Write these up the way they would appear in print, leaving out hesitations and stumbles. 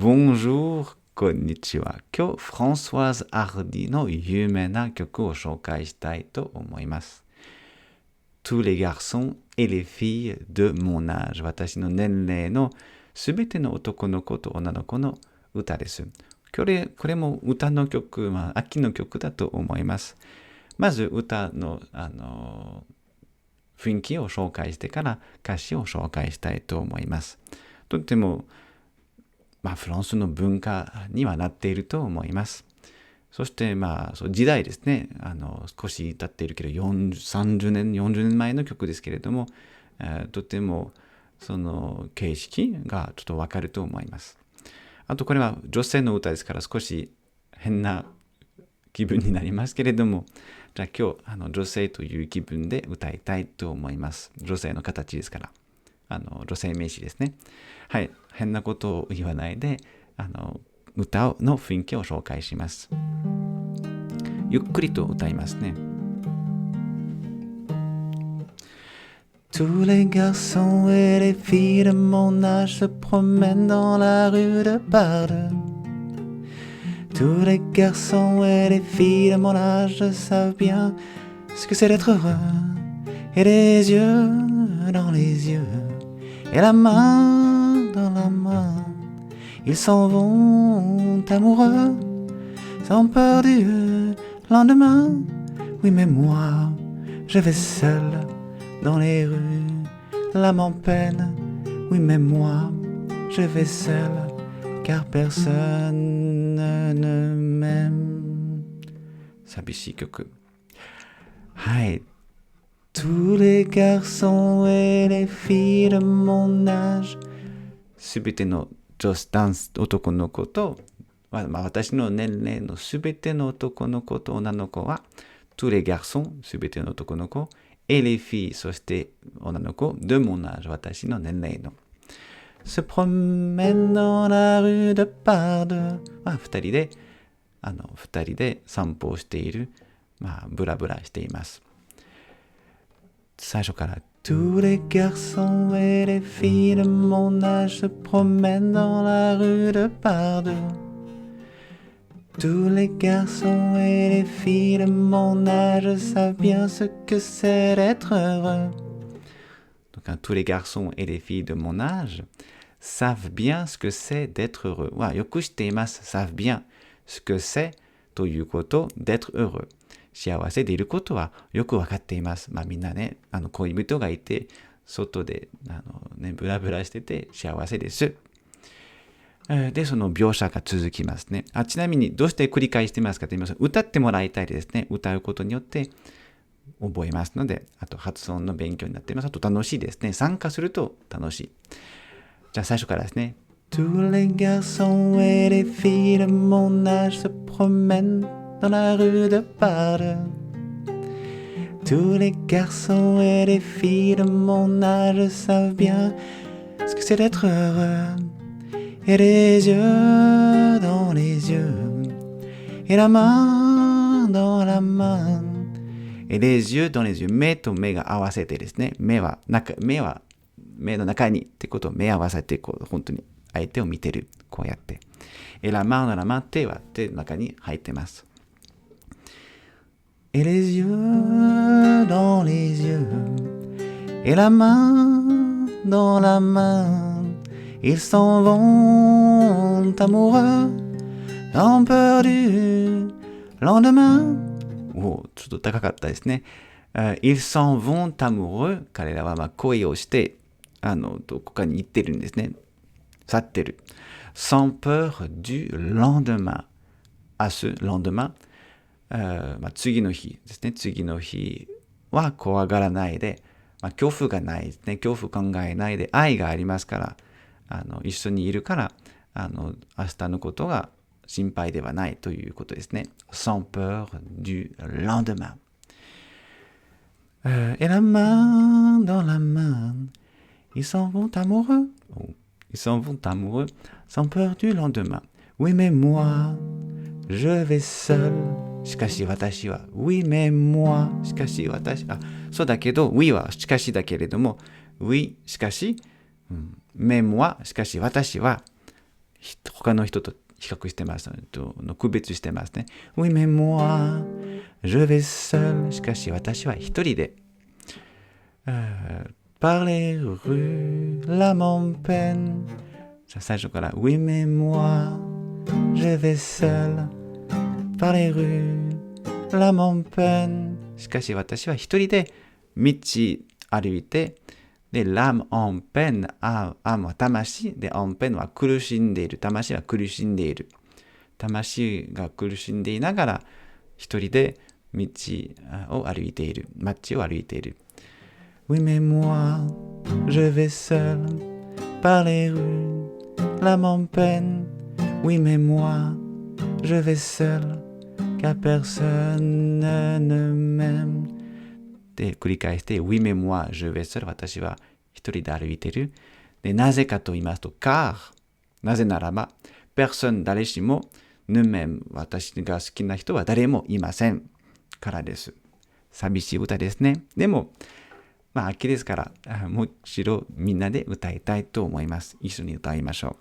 Bonjour, こんにちは。今日、フランソワーズ・アルディの有名な曲を紹介したいと思います。Tous les garçons et les filles de mon âge 私の年齢のすべての男の子と女の子の歌です。これも歌の曲、秋の曲だと思います。まず歌の、雰囲気を紹介してから歌詞を紹介したいと思います。とっても、フランスの文化にはなっていると思います。そして、時代ですね。少し経っているけど、30年、40年前の曲ですけれども、とても、その形式がちょっとわかると思います。あと、これは女性の歌ですから、少し変な気分になりますけれども、じゃあ今日、女性という気分で歌いたいと思います。女性の形ですから。女性名詞ですね。はい。変なことを言わないで、歌の雰囲気を紹介します。ゆっくりと歌いますね。Tous les garçons et les filles de mon âge se promènent dans la rue de Paris. Tous les garçons et les filles de mon âge savent bien ce que c'est d'être heureux. Et les yeux dans les yeux, et la main dans la main. Ils s'en vont amoureux, sans peur du lendemain. Oui, mais moi, je vais seul dans les rues, l'âme en peine. Oui, mais moi, je vais seul, car personne ne m'aime. 寂しい曲。はい。Tous les garçons et les filles de mon âge すべての男の子と、私の年齢のすべての男の子と女の子は tous les garçons すべての男の子 et les filles そして女の子 de mon âge 私の年齢の se promènent dans la rue de Paris 二人で散歩をしている、ブラブラしています。最初から Tous les garçons et les filles de mon âge se promènent dans la rue de Paris. Tous les garçons et les filles de mon âge savent bien ce que c'est d'être heureux. Donc, tous les garçons et les filles de mon âge savent bien ce que c'est d'être heureux. よく知っています。savent bien ce que c'est ということd'être heureux。幸せでいることはよくわかっています。みんなね、恋人がいて、外で、ブラブラしてて幸せです。で、その描写が続きますね。ちなみに、どうして繰り返してますかと言いますと、歌ってもらいたいですね。歌うことによって覚えますので、あと発音の勉強になっています。あと楽しいですね。参加すると楽しい。じゃあ最初からですね。Tous les garçons et les filles de mon âge se promènent dans la rue de Paris. Tous les garçons et les filles de mon âge savent bien ce que c'est d'être heureux. Et les yeux dans les yeux, et la main dans la main. Et les yeux dans les yeux. 目と目が合わせてですね。目の中にってことを目合わせて、本当に相手を見てる。こうやって。Et la main dans la main. 手は手の中に入ってます。Et les yeux dans les yeux, et la main dans la main, ils s'en vont amoureux, sans peur du lendemain. ちょっと高かったですね。ils s'en vont amoureux. 彼らは恋をして、どこかに行ってるんですね。去ってる。sans peur du lendemain. 明日、lendemain。次の日ですね。次の日は怖がらないで、恐怖がないですね。恐怖考えないで、愛がありますから、一緒にいるから、明日のことが心配ではないということですね。sans peur du lendemain. Et la main dans la main, ils s'en vont amoureux. Ils s'en vont amoureux, sans peur du lendemain. Oui, mais moi, je vais seul. しかし私は Oui, mais moi しかし私そうだけど Oui はしかしだけれども Oui しかし、mais moi しかし私は他の人と比較してます。区別してますね。Oui, mais moi, je vais seul. しかし私は一人で。Par les rues, l'âme en peine. 最初から Oui, mais moi, je vais seul. Par les rues, l'âme en peine. しかし私は一人で道歩いて、で、l'âme en peine, âme は魂、で、en peine は苦しんでいる。魂は苦しんでいる。魂が苦しんでいながら、一人で道を歩いている。街を歩いている。Oui, mais moi, je vais seul par les rues, l'âme en peine. Oui, mais moi, je vais seul, car personne ne m'aime. で繰り返して、Oui, mais moi, je vais seul. 私は一人で歩いている。で、なぜかと言いますと、car なぜならば、personne 誰しも、ne m'aime 私が好きな人は誰もいません。からです。寂しい歌ですね。でも、秋ですから、もちろんみんなで歌いたいと思います。一緒に歌いましょう。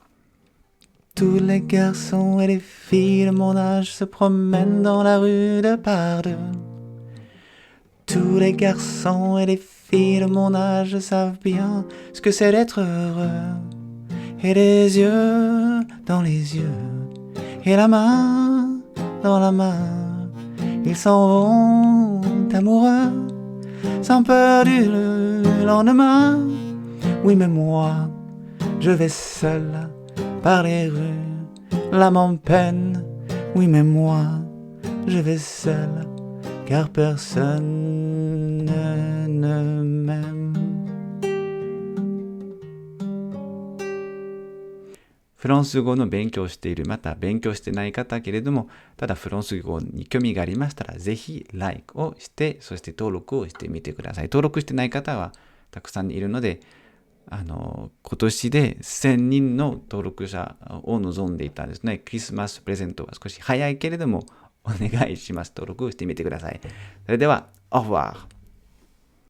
Tous les garçons et les filles de mon âge se promènent dans la rue de Pardieu.Tous les garçons et les filles de mon âge savent bien ce que c'est d'être heureux. Et les yeux dans les yeux, et la main dans la main, ils s'en vont amoureux, sans peur du lendemain. Oui, mais moi, je vais seul par les rues, l'âme en peine. Oui, mais moi, je vais seul.Car personne ne m'aime. フランス語の勉強をしている、また勉強してない方けれども、ただフランス語に興味がありましたら、ぜひ like をして、そして登録をしてみてください。登録してない方はたくさんいるので、今年で1000人の登録者を望んでいたんですね。クリスマスプレゼントは少し早いけれども、お願いします。登録してみてください。それでは、au revoir。